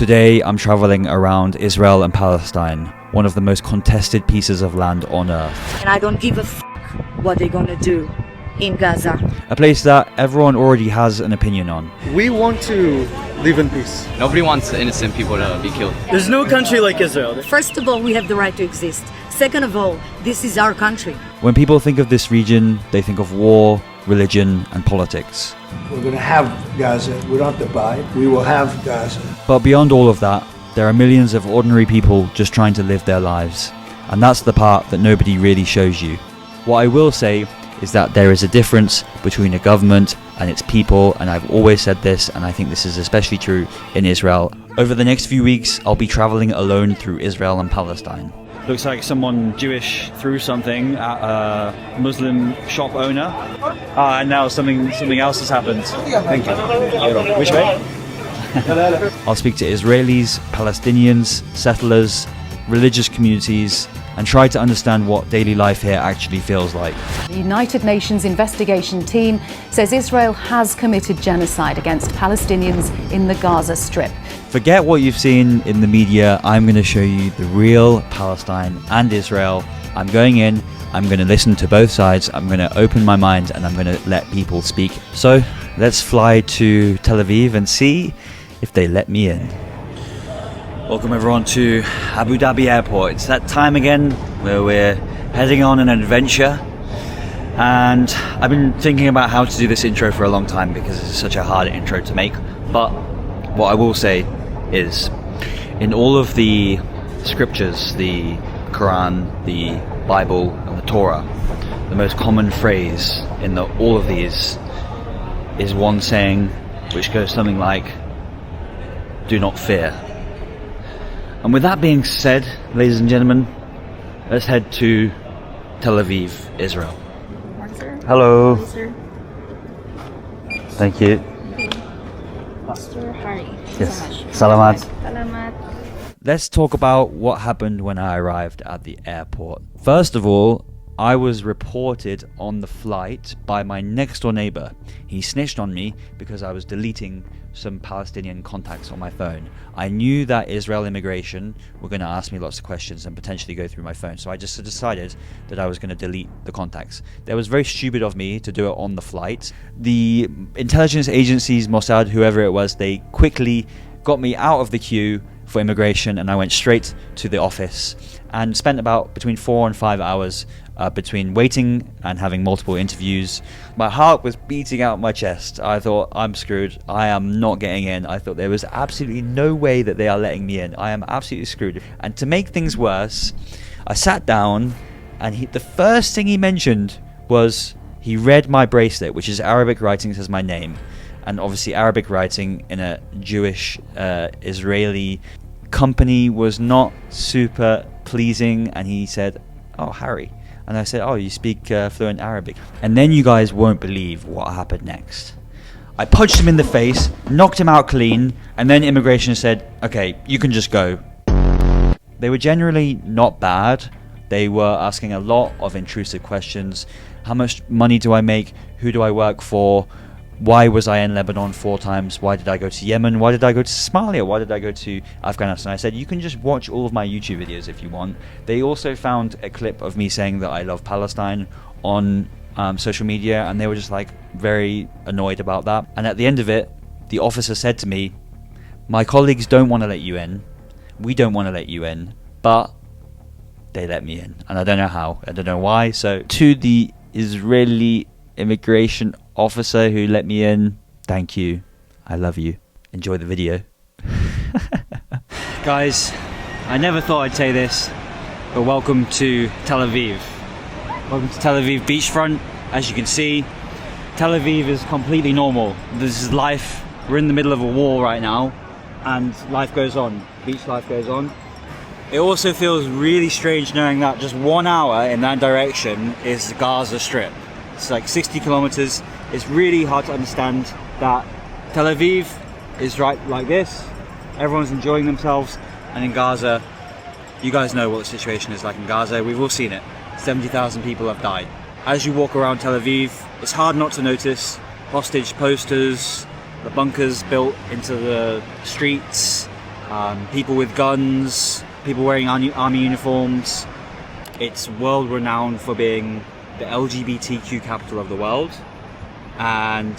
Today I'm traveling around Israel and Palestine, one of the most contested pieces of land on earth. And I don't give a what they're gonna do in Gaza. A place that everyone already has an opinion on. We want to live in peace. Nobody wants innocent people to be killed. There's no country like Israel. First of all, we have the right to exist. Second of all, this is our country. When people think of this region, they think of war, religion, and politics. We're going to have Gaza. We don't have to buy it. We will have Gaza. But beyond all of that, there are millions of ordinary people just trying to live their lives. And that's the part that nobody really shows you. What I will say is that there is a difference between a government and its people, and I've always said this, and I think this is especially true in Israel. Over the next few weeks, I'll be traveling alone through Israel and Palestine. Looks like someone Jewish threw something at a Muslim shop owner. And now something else has happened. Thank you. Which way? I'll speak to Israelis, Palestinians, settlers, religious communities, and try to understand what daily life here actually feels like. The United Nations investigation team says Israel has committed genocide against Palestinians in the Gaza Strip. Forget what you've seen in the media. I'm going to show you the real Palestine and Israel. I'm going in, I'm going to listen to both sides, I'm going to open my mind, and I'm going to let people speak. So let's fly to Tel Aviv and see if they let me in. Welcome everyone to Abu Dhabi Airport. It's that time again where we're heading on an adventure, and I've been thinking about how to do this intro for a long time because it's such a hard intro to make. But what I will say is, in all of the scriptures, the Quran, the Bible, and the Torah, the most common phrase in all of these is one saying which goes something like, "Do not fear." And with that being said, ladies and gentlemen, let's head to Tel Aviv, Israel. Hello. Hello, sir. Thank you. Mr. Hari. Yes. So much. Salamat. Salamat. Let's talk about what happened when I arrived at the airport. First of all, I was reported on the flight by my next door neighbor. He snitched on me because I was deleting some Palestinian contacts on my phone. I knew that Israel immigration were going to ask me lots of questions and potentially go through my phone, so I just decided that I was going to delete the contacts. That was very stupid of me to do it on the flight. The intelligence agencies, Mossad, whoever it was, they quickly got me out of the queue for immigration, and I went straight to the office and spent about between 4 and 5 hours between waiting and having multiple interviews. My heart was beating out my chest. I thought, I'm screwed. I am not getting in. I thought there was absolutely no way that they are letting me in. I am absolutely screwed. And to make things worse, I sat down, and the first thing he mentioned was he read my bracelet, which is Arabic writing, says my name. And obviously Arabic writing in a Jewish Israeli company was not super pleasing, and he said, "Oh, Harry." And I said, "Oh, you speak fluent Arabic." And then you guys won't believe what happened next. I punched him in the face, knocked him out clean, and then immigration said, "Okay, you can just go." They were generally not bad. They were asking a lot of intrusive questions. How much money do I make? Who do I work for? Why was I in Lebanon 4 times? Why did I go to Yemen? Why did I go to Somalia? Why did I go to Afghanistan? I said, you can just watch all of my YouTube videos if you want. They also found a clip of me saying that I love Palestine on social media, and they were just like very annoyed about that. And at the end of it, the officer said to me, "My colleagues don't want to let you in. We don't want to let you in, but they let me in. And I don't know how. I don't know why." So to the Israeli immigration officer who let me in, thank you. I love you. Enjoy the video. Guys, I never thought I'd say this, but welcome to Tel Aviv. Welcome to Tel Aviv beachfront. As you can see, Tel Aviv is completely normal. This is life. We're in the middle of a war right now, and life goes on. Beach life goes on. It also feels really strange knowing that just 1 hour in that direction is the Gaza Strip. It's like 60 kilometers. It's really hard to understand that Tel Aviv is right like this. Everyone's enjoying themselves, and in Gaza, you guys know what the situation is like in Gaza. We've all seen it. 70,000 people have died. As you walk around Tel Aviv, it's hard not to notice hostage posters, the bunkers built into the streets, people with guns, people wearing army uniforms. It's world renowned for being the LGBTQ capital of the world, and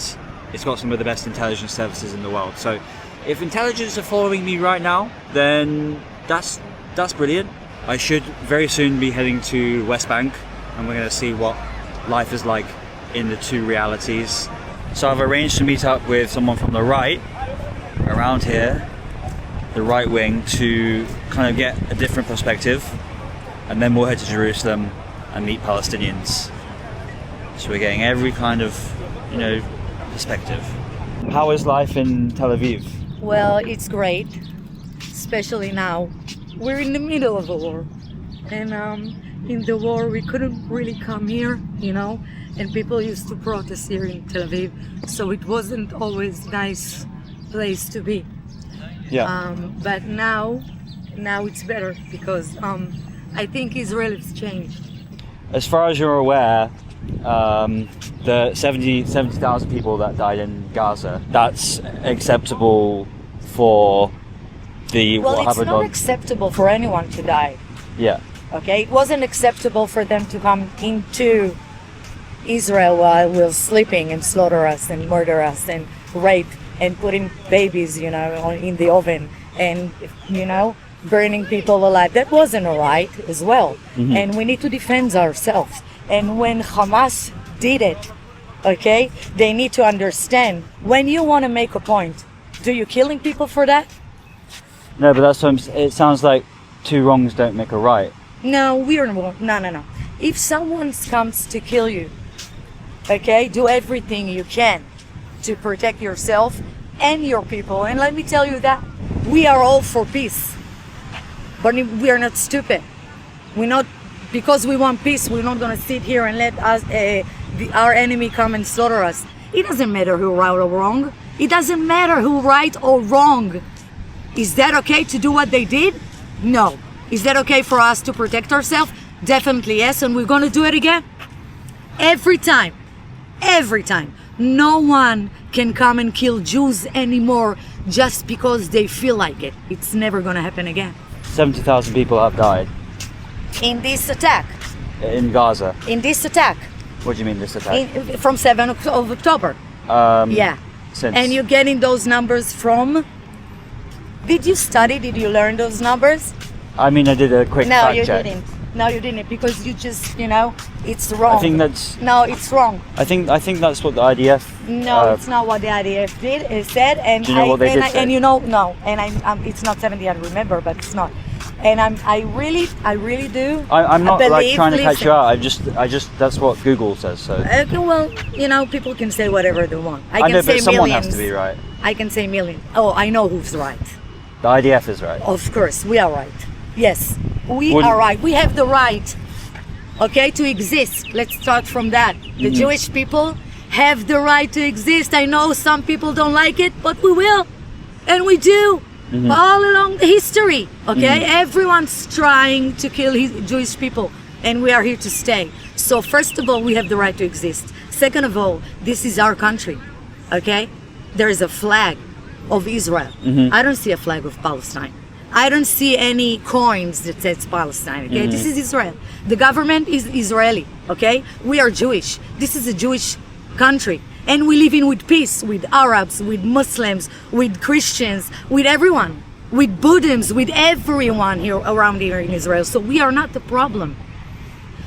it's got some of the best intelligence services in the world. So if intelligence are following me right now, then that's brilliant. I should very soon be heading to West Bank, and we're going to see what life is like in the two realities. So I've arranged to meet up with someone from the right around here, the right wing, to kind of get a different perspective, and then we'll head to Jerusalem and meet Palestinians. So we're getting every kind of, perspective. How is life in Tel Aviv? Well, it's great, especially now. We're in the middle of a war, and in the war we couldn't really come here, and people used to protest here in Tel Aviv, so it wasn't always a nice place to be. Yeah. But now it's better because I think Israel has changed. As far as you're aware, the 70,000 people that died in Gaza, that's acceptable for Well, what it's happened not on... acceptable for anyone to die. Yeah. Okay, it wasn't acceptable for them to come into Israel while we're sleeping and slaughter us and murder us and rape and putting babies, in the oven and, burning people alive. That wasn't all right as well. Mm-hmm. And we need to defend ourselves. And when Hamas did it, okay, they need to understand, when you want to make a point, do you killing people for that? No, but that's what it sounds like two wrongs don't make a right. No, no. If someone comes to kill you, okay, do everything you can to protect yourself and your people. And let me tell you that we are all for peace, but we are not stupid. We're not, because we want peace, we're not going to sit here and let us, our enemy come and slaughter us. It doesn't matter who right or wrong. It doesn't matter who right or wrong. Is that okay to do what they did? No. Is that okay for us to protect ourselves? Definitely yes, and we're going to do it again. Every time. No one can come and kill Jews anymore just because they feel like it. It's never going to happen again. 70,000 people have died. In this attack. In Gaza. In this attack. What do you mean, this attack? From 7th of October. Yeah. Since. And you're getting those numbers from... Did you learn those numbers? I mean, I did a quick fact check. No, you didn't, because you just, it's wrong. I think that's... No, it's wrong. I think that's what the IDF... No, it's not what the IDF said. And do you know what they did say? And no, and it's not 70, I remember, but it's not. And I really do. I'm not trying to catch listen. you out. I just that's what Google says. So. Okay, well, people can say whatever they want. I know, say but someone millions. has to be right. I can say million. Oh, I know who's right. The IDF is right. Of course, we are right. Yes, we Would- are right. We have the right, okay, to exist. Let's start from that. The Jewish people have the right to exist. I know some people don't like it, but we will. And we do. All along the history, okay? Everyone's trying to kill Jewish people, and we are here to stay. So first of all, we have the right to exist. Second of all, this is our country, okay? There is a flag of Israel. I don't see a flag of Palestine. I don't see any coins that says Palestine, okay? This is Israel. The government is Israeli, okay? We are Jewish. This is a Jewish country. And we live in with peace, with Arabs, with Muslims, with Christians, with everyone, with Buddhists, with everyone here around here in Israel. So we are not the problem.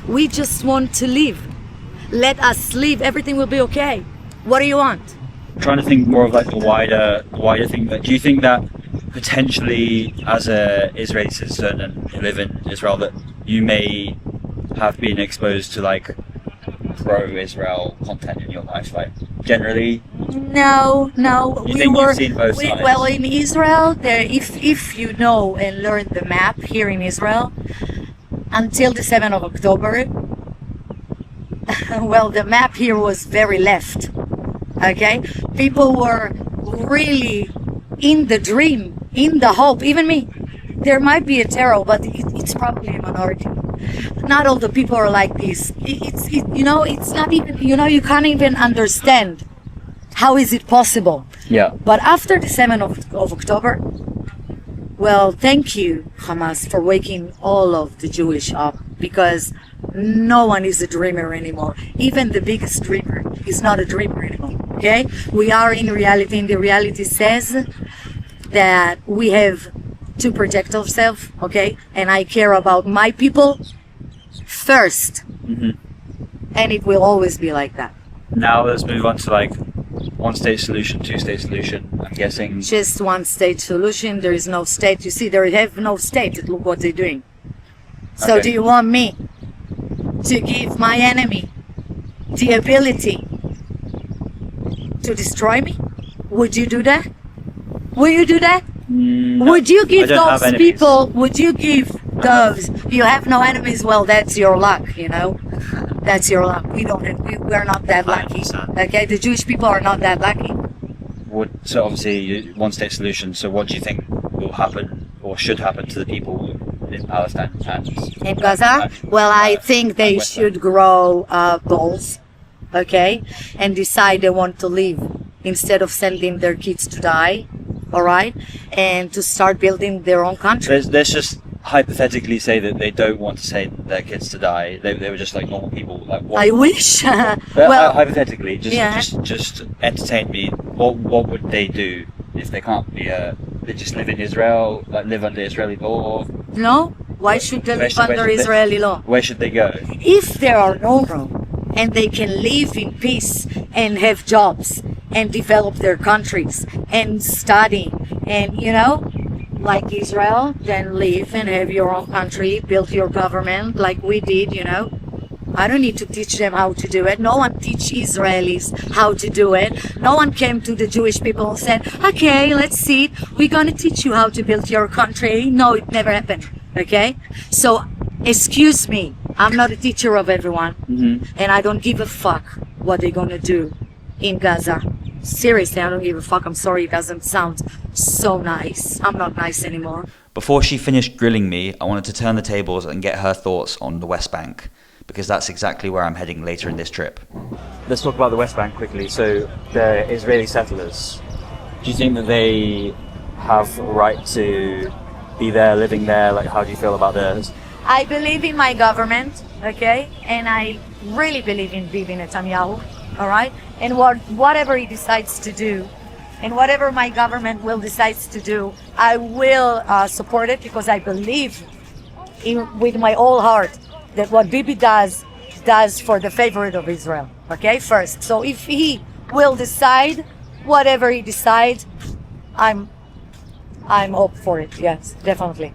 We just want to live. Let us live. Everything will be okay. What do you want? I'm trying to think more of like the wider thing. But do you think that potentially, as a Israeli citizen and you live in Israel, that you may have been exposed to like pro-Israel content in your life, like generally? No. You think you've seen both sides? Well, in Israel, if you know and learn the map here in Israel, until the 7th of October, well, the map here was very left. Okay, people were really in the dream, in the hope. Even me, there might be a terror, but it's probably a minority. Not all the people are like this. It's not even, you can't even understand how is it possible. Yeah. But after the 7th of October, Well, thank you, Hamas, for waking all of the Jewish up, because no one is a dreamer anymore. Even the biggest dreamer is not a dreamer anymore. Okay? We are in reality, and the reality says that we have to protect ourselves, okay? And I care about my people first. And it will always be like that. Now let's move on to like one-state solution, two-state solution. I'm guessing. Just one state solution. There is no state. You see, they have no state. Look what they're doing. So Okay. do you want me to give my enemy the ability to destroy me? Would you do that? Will you do that? Would you give I don't have those enemies. people, would you give those, you have no enemies, well, that's your luck, you know? That's your luck. We're not that lucky. 100%. Okay, the Jewish people are not that lucky. So obviously one-state solution. So what do you think will happen or should happen to the people in Palestine and In Gaza? Well, I think they West should grow balls, okay, and decide they want to live instead of sending their kids to die, all right, and to start building their own country. Let's just hypothetically say that they don't want to send their kids to die. They were just like normal people. Like what? I wish. Well, hypothetically, yeah. just entertain me. What would they do if they can't be they just live in Israel, like live under Israeli law? No? Why should they live Where under should they- Israeli law? Where should they go? If they are normal and they can live in peace and have jobs and develop their countries and study and, you know, like Israel, then live and have your own country, build your government like we did, you know. I don't need to teach them how to do it. No one teach Israelis how to do it. No one came to the Jewish people and said, okay, let's see, we're going to teach you how to build your country. No, it never happened. Okay? So, excuse me, I'm not a teacher of everyone. And I don't give a fuck what they're going to do in Gaza. Seriously, I don't give a fuck. I'm sorry, it doesn't sound so nice. I'm not nice anymore. Before she finished grilling me, I wanted to turn the tables and get her thoughts on the West Bank, because that's exactly where I'm heading later in this trip. Let's talk about the West Bank quickly. So the Israeli settlers, do you think that they have a right to be there, living there? Like, how do you feel about this? I believe in my government, okay? And I really believe in Bibi Netanyahu, all right? And whatever he decides to do, and whatever my government will decides to do, I will support it, because I believe with my whole heart that what Bibi does for the favorite of Israel, okay? First. So if he will decide whatever he decides, I'm up for it, yes, definitely.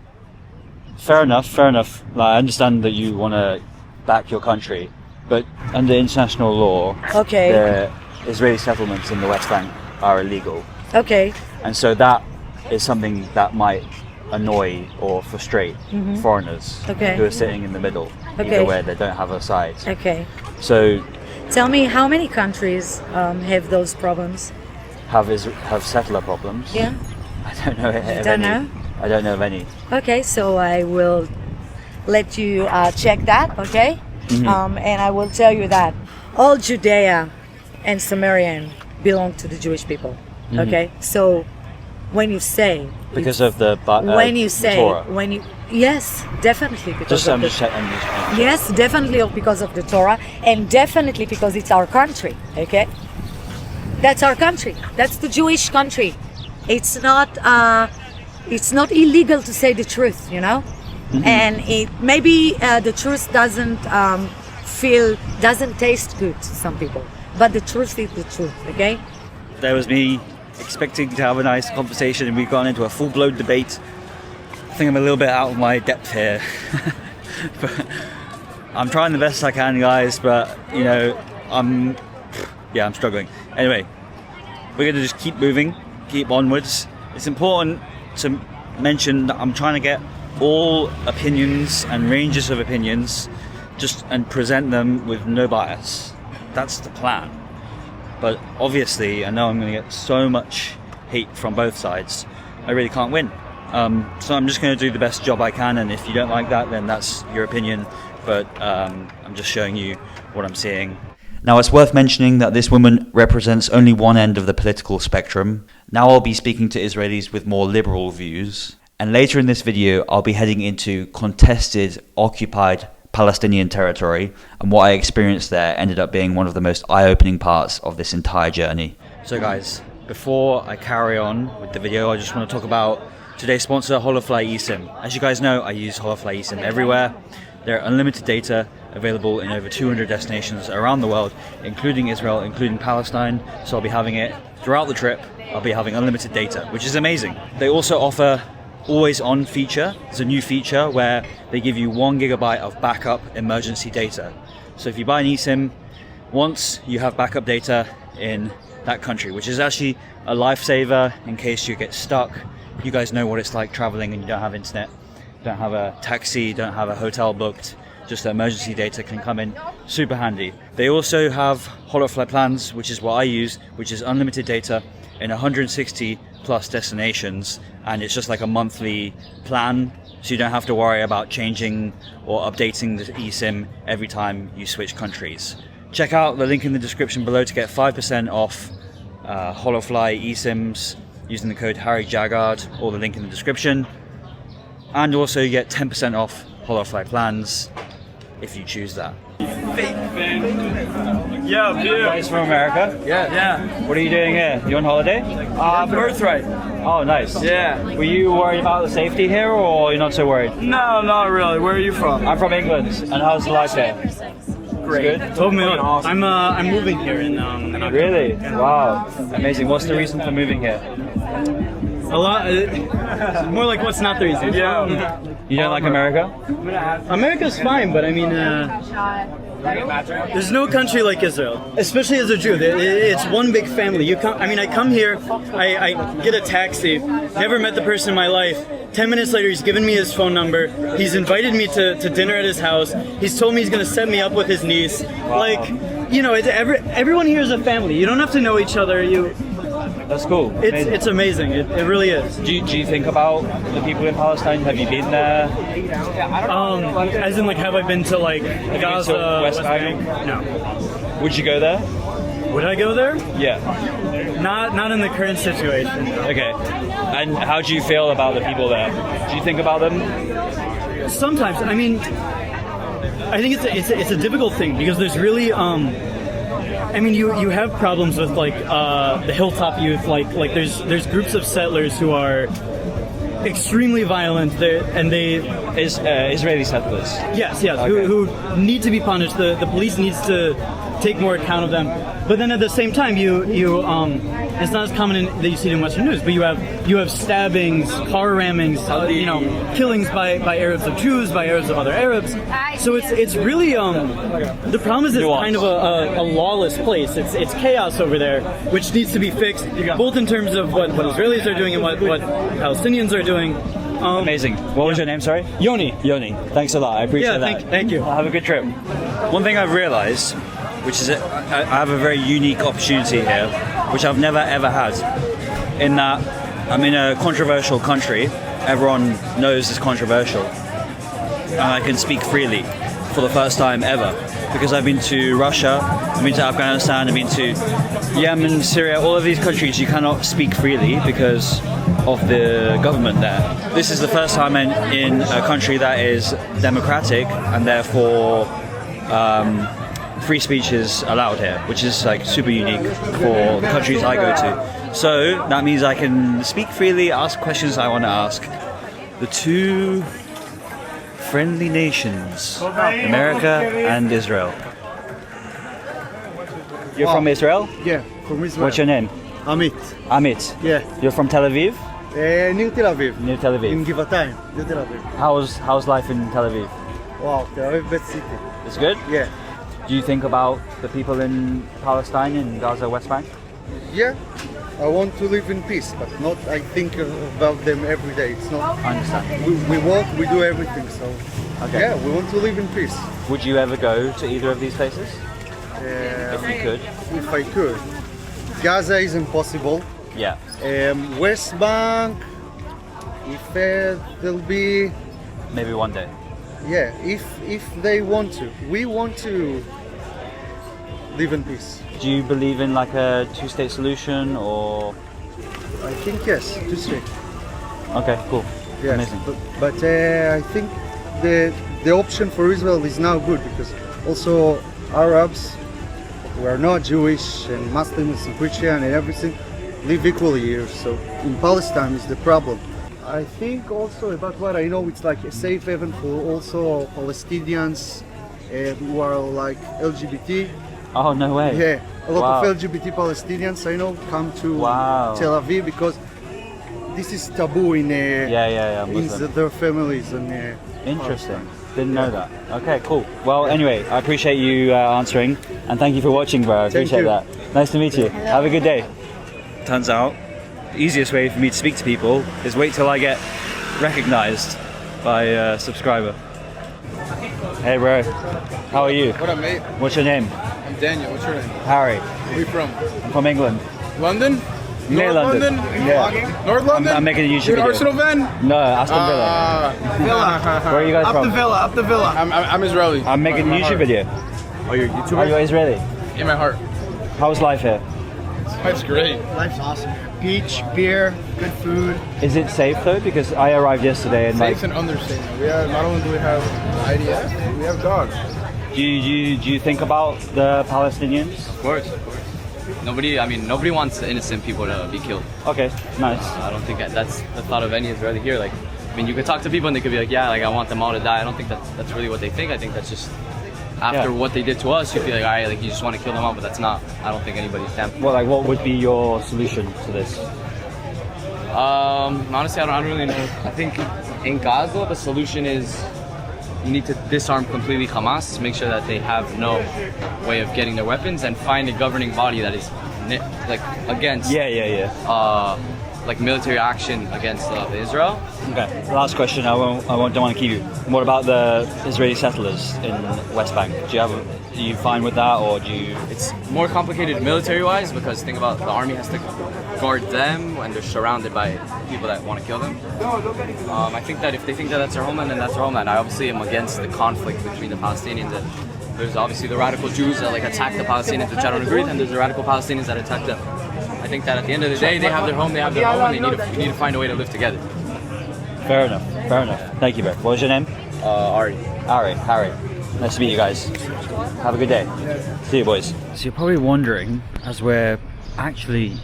Fair enough. Like, I understand that you want to back your country, but under international law, Okay. the Israeli settlements in the West Bank are illegal. Okay. And so that is something that might annoy or frustrate foreigners Okay. who are sitting in the middle, Okay. either way, they don't have a side. Okay. So Tell me, how many countries have those problems? have settler problems? Yeah. I don't know of don't any. know? I don't know of any. Okay, so I will let you check that, okay? And I will tell you that all Judea and Samaria belong to the Jewish people, okay? So when you say... Because of the when you say... Torah. when you Yes, definitely because I'm of just the... checking. Yes, definitely because of the Torah, and definitely because it's our country, okay? That's our country. That's the Jewish country. It's not illegal to say the truth, you know? And it maybe the truth doesn't taste good to some people, but the truth is the truth, okay? There was me expecting to have a nice conversation, and we've gone into a full-blown debate. I think I'm a little bit out of my depth here. But I'm trying the best I can, guys, but you know, I'm struggling. Anyway, we're going to just keep moving, keep onwards. It's important to mention that I'm trying to get all opinions and ranges of opinions and present them with no bias. That's the plan. But obviously, I know I'm going to get so much hate from both sides. I really can't win. So I'm just going to do the best job I can, and if you don't like that, then that's your opinion. But I'm just showing you what I'm seeing. Now, it's worth mentioning that this woman represents only one end of the political spectrum. Now I'll be speaking to Israelis with more liberal views, And later in this video, I'll be heading into contested, occupied Palestinian territory, and what I experienced there ended up being one of the most eye-opening parts of this entire journey. So guys, before I carry on with the video, I just want to talk about today's sponsor, Holofly eSIM. As you guys know, I use Holofly eSIM everywhere. They're unlimited data, available in over 200 destinations around the world, including Israel, including Palestine. So I'll be having it throughout the trip. I'll be having unlimited data, which is amazing. They also offer always on feature. It's a new feature where they give you 1 GB of backup emergency data. So if you buy an eSIM once, you have backup data in that country, which is actually a lifesaver in case you get stuck. You guys know what it's like traveling and you don't have internet, don't have a taxi, don't have a hotel booked. Just the emergency data can come in super handy. They also have Holofly plans, which is what I use, which is unlimited data in 160 plus destinations, and it's just like a monthly plan, so you don't have to worry about changing or updating the eSIM every time you switch countries. Check out the link in the description below to get 5% off Holofly eSIMs using the code HarryJaggard, or the link in the description, and also you get 10% off Holofly plans if you choose that. Yeah, You guys from America? Yeah. What are you doing here? You on holiday? Birthright. Oh, nice. Yeah. Were you worried about the safety here, or you're not so worried? No, not really. Where are you from? I'm from England. And how's life here? Great. Good? Told me awesome. I'm moving here in October. Really? Wow. Amazing. What's the reason for moving here? A lot. More like what's not the reason. Yeah. You don't like America? America's fine, but I mean, there's no country like Israel, especially as a Jew. It's one big family. You come. I mean, I come here. I get a taxi. Never met the person in my life. 10 minutes later, he's given me his phone number. He's invited me to dinner at his house. He's told me he's going to set me up with his niece. Wow. Like, you know, everyone here is a family. You don't have to know each other. That's cool. It's amazing. It really is. Do you think about the people in Palestine? Have you been there? As in, like, have I been to like Gaza, West Bank? No. Would you go there? Would I go there? Yeah. Not in the current situation. Okay. And how do you feel about the people there? Do you think about them? Sometimes, I mean, I think it's a difficult thing because there's really I mean, you have problems with like the hilltop youth. Like there's groups of settlers who are extremely violent. Israeli settlers. Yes, Okay. who need to be punished. The police needs to take more account of them. But then at the same time, it's not as common that you see it in Western news. But you have stabbings, car rammings, killings by Arabs of Jews, by Arabs of other Arabs. So it's really the problem is it's kind of a lawless place. It's chaos over there, which needs to be fixed, both in terms of what Israelis are doing and what Palestinians are doing. Amazing. What was your name, sorry? Yoni. Yoni. Thanks a lot. I appreciate that. Thank you. Have a good trip. One thing I've realized, which is I have a very unique opportunity here, which I've never ever had, in that I'm in a controversial country. Everyone knows it's controversial, and I can speak freely for the first time ever, because I've been to Russia, I've been to Afghanistan, I've been to Yemen, Syria. All of these countries you cannot speak freely because of the government there. This is the first time in a country that is democratic, and therefore free speech is allowed here, which is like super unique for the countries I go to. So that means I can speak freely, ask questions I want to ask. The two friendly nations, America and Israel. You're from Israel? Yeah, from Israel. What's your name? Amit. Amit. Yeah. You're from Tel Aviv? Near Tel Aviv. Near Tel Aviv. In Givatayim, near Tel Aviv. How's life in Tel Aviv? Wow, Tel Aviv, best city. It's good? Yeah. Do you think about the people in Palestine, in Gaza, West Bank? Yeah. I want to live in peace, but not. I think about them every day. It's not. I understand. We work, we do everything. So. Okay. Yeah, we want to live in peace. Would you ever go to either of these places? If you could? If I could. Gaza is impossible. Yeah. West Bank, if there'll be. Maybe one day. Yeah, if they want to. We want to live in peace. Do you believe in like a two-state solution, or? I think yes, two state. Okay, cool. Yes, Amazing. but I think the option for Israel is now good because also Arabs who are not Jewish and Muslims and Christian and everything live equally here. So in Palestine is the problem. I think also about what I know, it's like a safe haven for also Palestinians who are like LGBT. Oh, no way. Yeah, a lot Wow. of LGBT Palestinians I know come to Wow. Tel Aviv because this is taboo in Yeah. in Muslim. their families and Interesting. Didn't know that. Okay, cool. Well, anyway, I appreciate you answering, and thank you for watching, bro. I appreciate you. that. Nice to meet you. Have a good day. Turns out, the easiest way for me to speak to people is wait till I get recognized by a subscriber. Hey, bro. How are you? What up, mate? What's your name? I'm Daniel. What's your name? Harry. Where you from? I'm from England. London? Near North London. Yeah. North London? I'm making a YouTube You're an video. Arsenal fan? No, Aston Villa. Villa. Where are you guys Up from? the Villa, up the Villa. I'm Israeli. I'm making a My YouTube heart. video. Oh, you're a Are YouTuber? you Israeli? In my heart. How's life here? That's great. Life's awesome. Beach, beer, good food. Is it safe though? Because I arrived yesterday and Safe and understatement. We have, not only do we have IDF, we have dogs. do you think about the Palestinians? Of course. Nobody wants innocent people to be killed. Okay, nice. I don't think that's the thought of any Israeli here. Like, you could talk to people and they could be like, yeah, like I want them all to die. I don't think that's really what they think. I think that's just after Yeah. what they did to us, you feel like, all right, like you just want to kill them all, but that's not. I don't think anybody's damn. What would be your solution to this? Honestly, I don't really know. I think in Gaza, the solution is you need to disarm completely Hamas, make sure that they have no way of getting their weapons, and find a governing body that is like against like military action against Israel. Okay. Last question. Don't want to keep you. What about the Israeli settlers in West Bank? Do you fine with that, or do you? It's more complicated military-wise because think about the army has to guard them and they're surrounded by people that want to kill them. I think that if they think that that's their homeland, then that's their homeland. I obviously am against the conflict between the Palestinians and there's obviously the radical Jews that like attack the Palestinians, which I don't agree with, and there's the radical Palestinians that attack them. I think that at the end of the day, they have their home, and they need to find a way to live together. Fair enough. Thank you, bro. What was your name? Ari. Harry. Nice to meet you guys. Have a good day. See you, boys. So you're probably wondering, as we're actually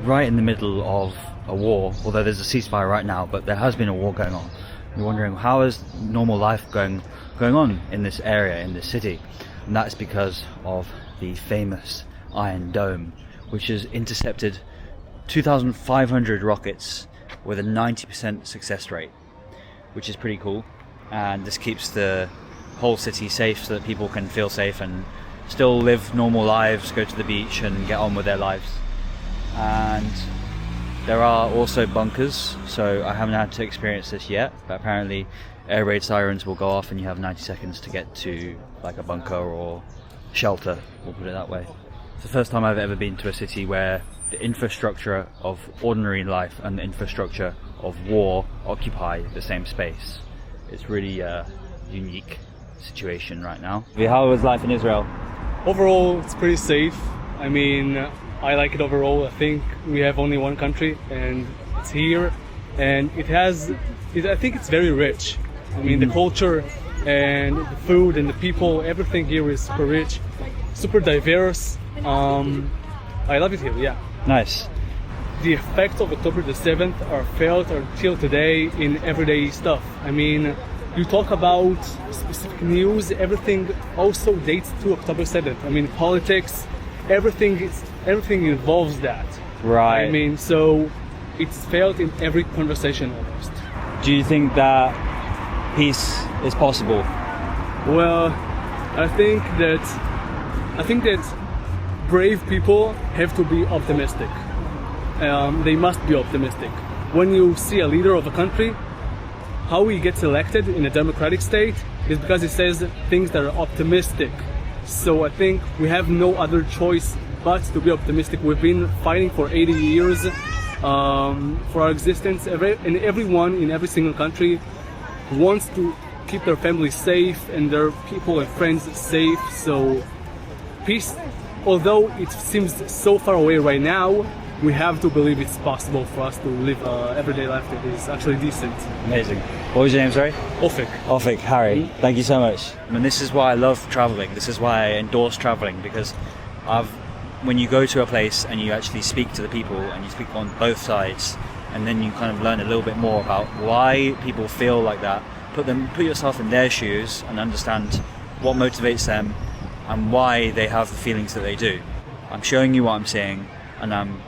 right in the middle of a war, although there's a ceasefire right now, but there has been a war going on. You're wondering, how is normal life going on in this area, in this city? And that's because of the famous Iron Dome, which has intercepted 2,500 rockets with a 90% success rate, which is pretty cool. And this keeps the whole city safe so that people can feel safe and still live normal lives, go to the beach and get on with their lives. And there are also bunkers, so I haven't had to experience this yet, but apparently air raid sirens will go off and you have 90 seconds to get to like a bunker or shelter, we'll put it that way. It's the first time I've ever been to a city where the infrastructure of ordinary life and the infrastructure of war occupy the same space. It's really a unique situation right now. How was life in Israel? Overall, it's pretty safe. I mean, I like it overall. I think we have only one country and it's here, and I think it's very rich. I mean, the culture and the food and the people, everything here is super rich, super diverse. I love it here, yeah. Nice. The effects of October the 7th are felt until today in everyday stuff. I mean, you talk about specific news, everything also dates to October 7th. I mean, politics, everything involves that. Right. I mean, so it's felt in every conversation almost. Do you think that peace is possible? Well, I think that brave people have to be optimistic. They must be optimistic. When you see a leader of a country, how he gets elected in a democratic state is because he says things that are optimistic. So I think we have no other choice but to be optimistic. We've been fighting for 80 years for our existence, and everyone in every single country wants to keep their families safe and their people and friends safe. So peace, although it seems so far away right now, we have to believe it's possible for us to live everyday life that is actually decent. Amazing. What was your name, sorry? Ofik. Ofik, Harry. Thank you so much. I mean, this is why I love traveling. This is why I endorse traveling, because when you go to a place and you actually speak to the people and you speak on both sides, and then you kind of learn a little bit more about why people feel like that, put yourself in their shoes and understand what motivates them and why they have the feelings that they do. I'm showing you what I'm seeing, and I'm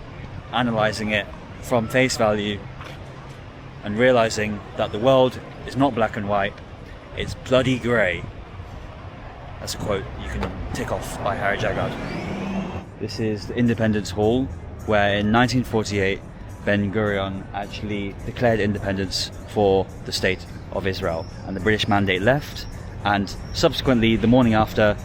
analysing it from face value and realising that the world is not black and white, it's bloody grey. That's a quote you can tick off by Harry Jaggard. This is the Independence Hall, where in 1948 Ben Gurion actually declared independence for the state of Israel, and the British mandate left, and subsequently the morning after,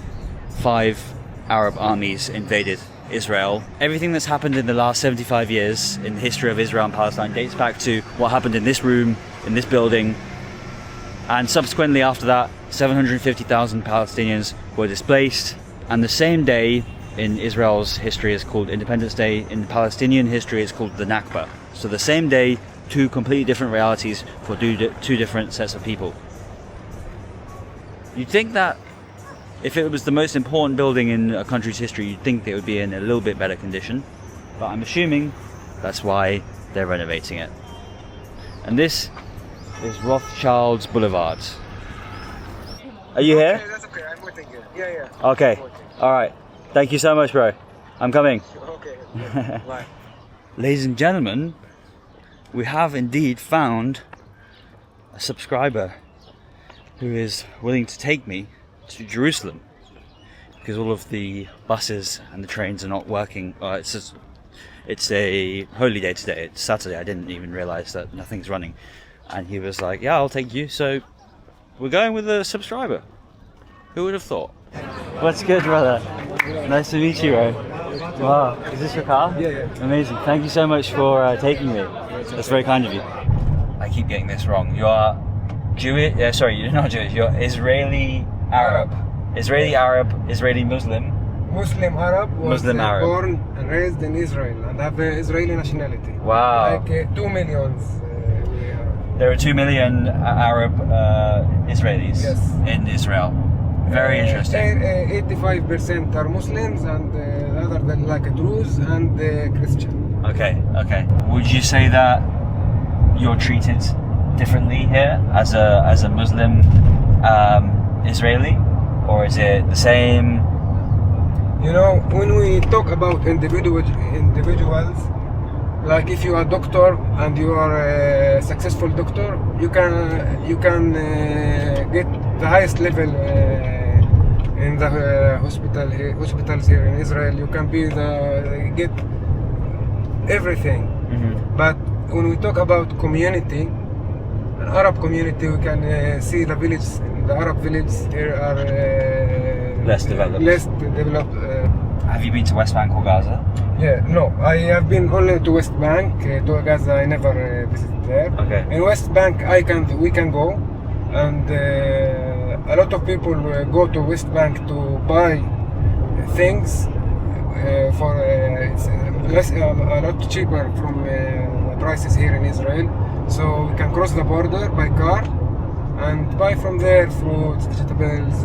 5 Arab armies invaded Israel. Everything that's happened in the last 75 years in the history of Israel and Palestine dates back to what happened in this room, in this building, and subsequently after that 750,000 Palestinians were displaced, and the same day in Israel's history is called Independence Day, in Palestinian history it's called the Nakba. So the same day, two completely different realities for two different sets of people. You'd think that if it was the most important building in a country's history, you'd think it would be in a little bit better condition, but I'm assuming that's why they're renovating it. And this is Rothschild's Boulevard. Are you here? Okay, that's okay. I'm waiting here. Yeah. Okay. All right. Thank you so much, bro. I'm coming. Okay. Bye. Ladies and gentlemen, we have indeed found a subscriber who is willing to take me to Jerusalem, because all of the buses and the trains are not working. It's a holy day today. It's Saturday. I didn't even realize that nothing's running, and he was like, yeah, I'll take you. So we're going with a subscriber. Who would have thought? What's good, brother? Nice to meet you, bro. Wow, is this your car? Yeah. Amazing. Thank you so much for taking me. That's very kind of you. I keep getting this wrong. You are Jewish? Sorry, you're not Jewish. You're Israeli Arab. Israeli Arab, Israeli Muslim. Muslim Arab was Muslim Arab. born and raised in Israel and have Israeli nationality. Wow. Like 2 millions. We have. There are 2 million Arab Israelis in Israel. Very interesting. 85% are Muslims, and other than like Druze and Christian. Okay. Would you say that you're treated differently here as a Muslim Israeli, or is it the same? You know, when we talk about individuals, like if you are a doctor and you are a successful doctor, you can get the highest level in the hospitals here in Israel. You can get everything. Mm-hmm. But when we talk about community, an Arab community, we can see the villages. The Arab villages here are less developed. Have you been to West Bank or Gaza? Yeah, no. I have been only to West Bank. To Gaza, I never visited there. Okay. In West Bank, we can go, and a lot of people go to West Bank to buy things for it's a lot cheaper from the prices here in Israel. So we can cross the border by car and buy from there fruits, vegetables,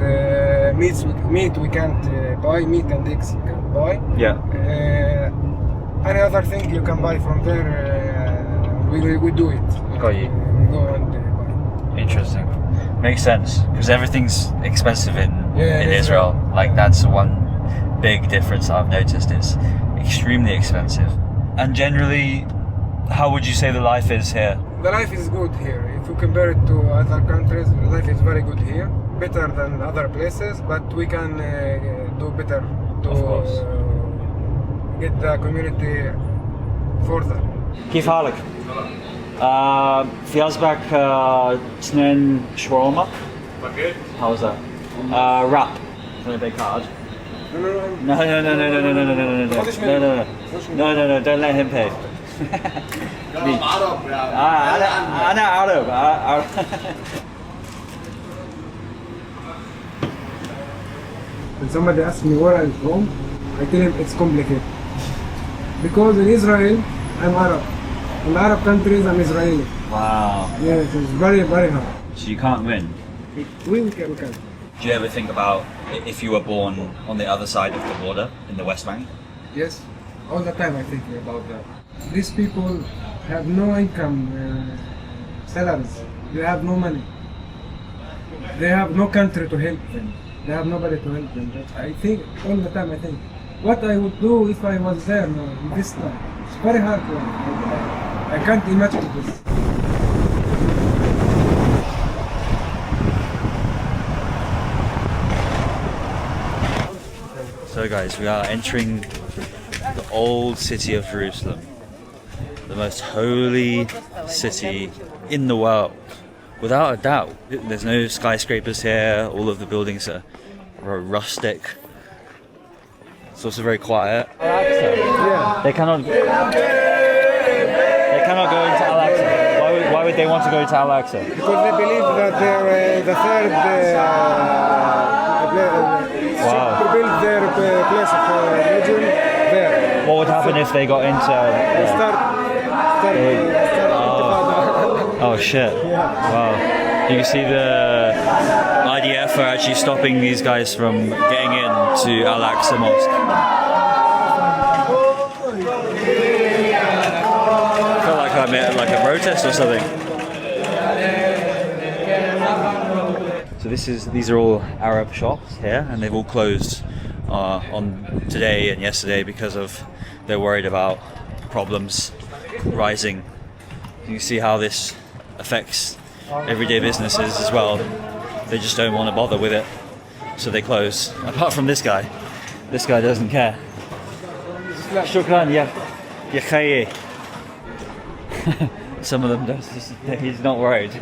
meat we can't buy, meat and eggs you can buy. Yeah. Any other thing you can buy from there, we do it. Got you. We go and buy. Interesting. Makes sense, because everything's expensive in Israel. Israel. Like, that's one big difference I've noticed. It's extremely expensive. And generally, how would you say the life is here? The life is good here. If you compare it to other countries, the life is very good here. Better than other places, but we can do better to get the community further. كيف حالك؟ في عزبك اثنين شاورما؟ How was that? Wrap. Can I big card? No, don't let him pay. أنا عرب. When somebody asks me where I'm from, I tell him it's complicated. Because in Israel, I'm Arab. In Arab countries, I'm Israeli. Wow. Yes, it's very, very hard. So you can't win. We can. Do you ever think about if you were born on the other side of the border in the West Bank? Yes, all the time I think about that. These people have no income, salaries. They have no money. They have no country to help them. They have nobody to help them. But I think all the time I think, what I would do if I was there now, in this time. It's very hard for me. I can't imagine this. So guys, we are entering the old city of Jerusalem, the most holy city in the world, without a doubt. There's no skyscrapers here, all of the buildings are rustic. It's also very quiet. Yeah. They cannot go into Al-Aqsa. Why would they want to go into Al-Aqsa? Because they believe that they're the third to build their place of religion there. What would happen if they got into... Oh shit. Wow. You can see the IDF are actually stopping these guys from getting into Al-Aqsa Mosque. I felt like I'm at like a protest or something. So these are all Arab shops here, and they've all closed on today and yesterday because they're worried about problems rising. You can see how this affects everyday businesses as well. They just don't want to bother with it, so they close. Apart from this guy doesn't care. Shukran, ya khayyi. Some of them don't. He's not worried.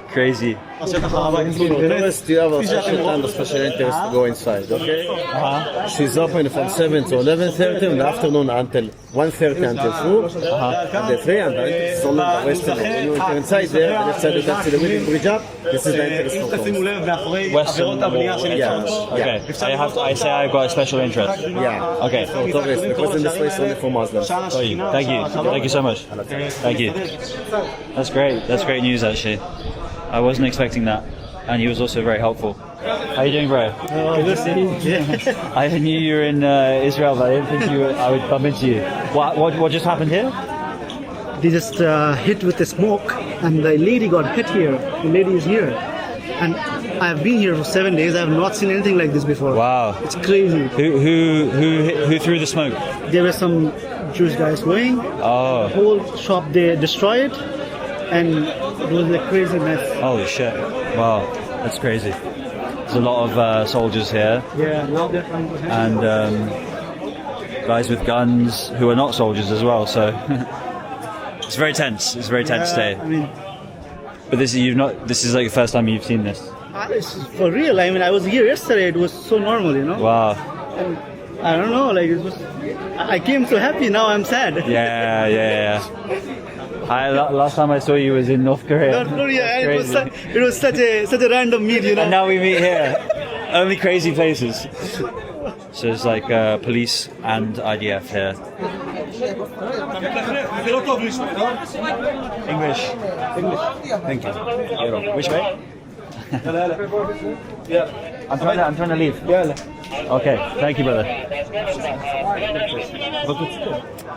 Crazy. Tourists, you have a special kind of special interest to go inside, okay? She's open from 7 to 11:30 in the afternoon until 1:30 until 2. And the 3 and the entrance is only the western. When you enter inside there, the left side of the wedding bridge up, this is the entrance for tourists. Western wall. Yeah. Okay. I say I've got a special interest. Yeah. Okay. For tourists, because in this place only for Muslims. Thank you so much. Thank you. That's great. That's great news actually. I wasn't expecting that, and he was also very helpful. How you doing, bro? Good to see you. I knew you were in Israel, but I didn't think I would bump into you. What just happened here? They just hit with the smoke, and the lady got hit here. The lady is here, and I've been here for 7 days. I have not seen anything like this before. Wow, it's crazy. Who threw the smoke? There were some Jewish guys going. Oh, the whole shop they destroyed, and it was a crazy mess. Holy shit! Wow, that's crazy. There's a lot of soldiers here. Yeah, and guys with guns who are not soldiers as well. So it's very tense. It's a very tense day. I mean, but this is like the first time you've seen this. It's for real. I mean, I was here yesterday. It was so normal, you know. Wow. And I don't know. Like it was. I came so happy. Now I'm sad. Yeah. Last time I saw you was in North Korea. North Korea, and it was such a random meet, you know. And now we meet here. Only crazy places. So it's like police and IDF here. English. Thank you. Which way? I'm trying to leave. Okay, thank you, brother.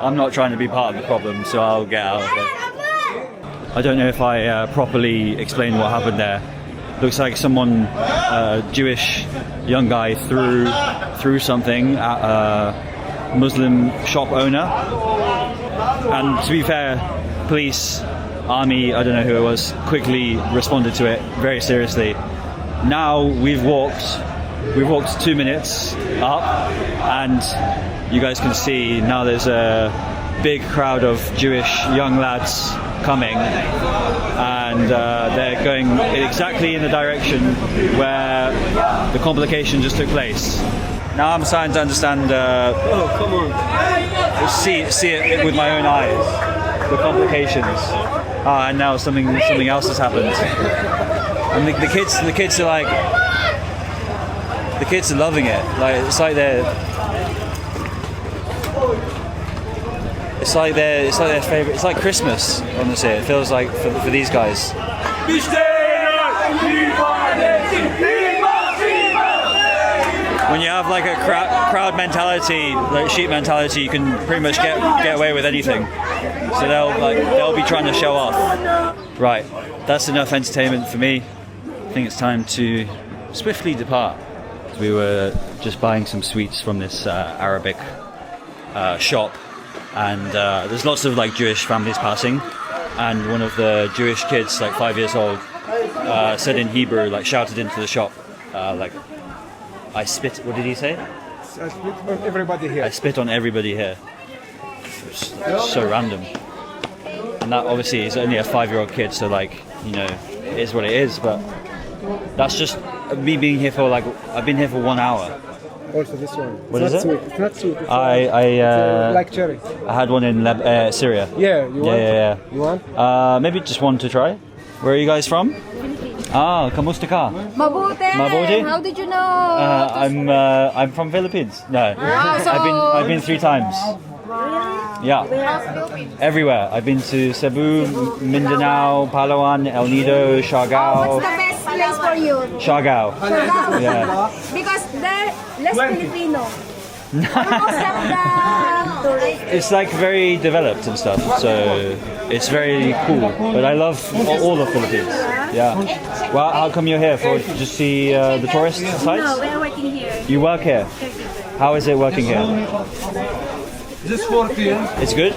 I'm not trying to be part of the problem, so I'll get out of it. I don't know if I properly explained what happened there. Looks like someone, Jewish young guy, threw something at a Muslim shop owner. And to be fair, police, army, I don't know who it was, quickly responded to it very seriously. Now we've walked 2 minutes up, and you guys can see now there's a big crowd of Jewish young lads coming, and they're going exactly in the direction where the complication just took place. Now I'm starting to understand, see it with my own eyes, the complications. And now something else has happened. And the kids are like, the kids are loving it. Like it's like It's like their favorite. It's like Christmas. Honestly, it feels like for these guys. When you have like a crowd mentality, like sheep mentality, you can pretty much get away with anything. So they'll be trying to show off. Right, that's enough entertainment for me. I think it's time to swiftly depart. We were just buying some sweets from this Arabic shop, and there's lots of like Jewish families passing, and one of the Jewish kids, like 5 years old, said in Hebrew, like shouted into the shop, like, I spit, what did he say? I spit on everybody here. I spit on everybody here. It's so random. And that obviously is only a 5-year-old kid, so like, you know, it is what it is, but that's just me being here for like, I've been here for 1 hour. Also this one. What is it? Sweet. It's not sweet. It's like cherry. I had one in Syria. Yeah, you want? Yeah. You want? Maybe just one to try. Where are you guys from? Ah, kamusta ka? Mabuti. How did you know? I'm from Philippines. No, I've been 3 times. Yeah, everywhere. I've been to Cebu, Mindanao, Palawan, El Nido, Siargao. What's the best place for you? Siargao. Yeah. Because they're less Filipino. Almost like the tourists. It's like very developed and stuff, so it's very cool. But I love all of Philippines. Yeah. Well, how come you're here for just see the tourist sites? No, we're working here. You work here. How is it working here? Just 14. It's good.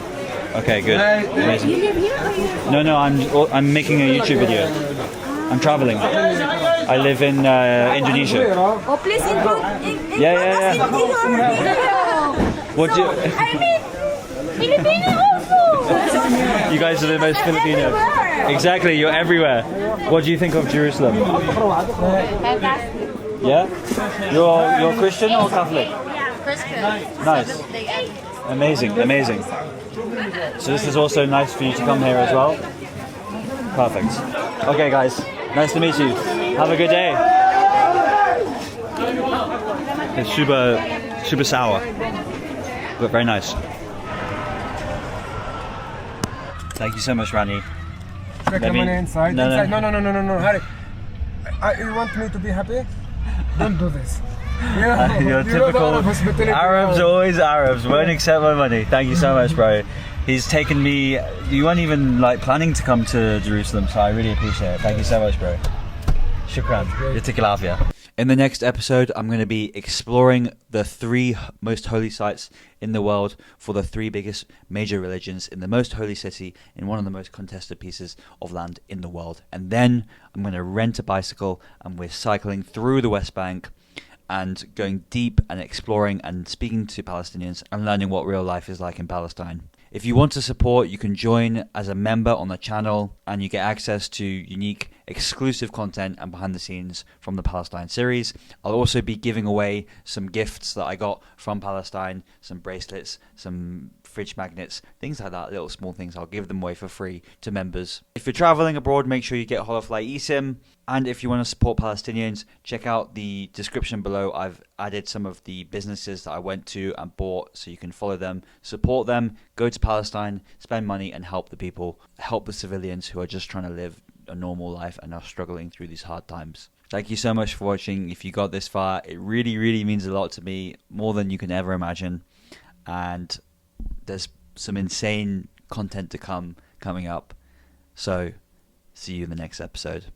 Okay, good. Amazing. You live here or you? No, I'm making a YouTube video. I'm traveling. I live in Indonesia. Oh, please include Yeah. us in your video. What do you? I mean, Filipino also. You guys are the most Filipino. Everywhere. Exactly, you're everywhere. What do you think of Jerusalem? Fantastic. Yeah? You're Christian or Catholic? Yeah, Christian. Nice. Amazing. So this is also nice for you to come here as well? Perfect. Okay guys, nice to meet you. Have a good day. It's super sour, but very nice. Thank you so much, Rani. Come on inside. No. No. Hurry. You want me to be happy? Don't do this. You're typical Arabs, always Arabs. Won't accept my money. Thank you so much, bro. He's taken me. You weren't even like planning to come to Jerusalem, so I really appreciate it. Thank you so much, bro. Shukran. Yatik. In the next episode, I'm going to be exploring the 3 most holy sites in the world for the 3 biggest major religions in the most holy city in one of the most contested pieces of land in the world. And then I'm going to rent a bicycle and we're cycling through the West Bank and going deep and exploring and speaking to Palestinians and learning what real life is like in Palestine. If you want to support, you can join as a member on the channel and you get access to unique exclusive content and behind the scenes from the Palestine series. I'll also be giving away some gifts that I got from Palestine, some bracelets, some fridge magnets, things like that, little small things. I'll give them away for free to members. If you're traveling abroad, make sure you get Holofly eSIM. And if you want to support Palestinians, check out the description below. I've added some of the businesses that I went to and bought so you can follow them, support them, go to Palestine, spend money and help the people, help the civilians who are just trying to live a normal life and are struggling through these hard times. Thank you so much for watching. If you got this far, it really means a lot to me, more than you can ever imagine. And there's some insane content to coming up. So see you in the next episode.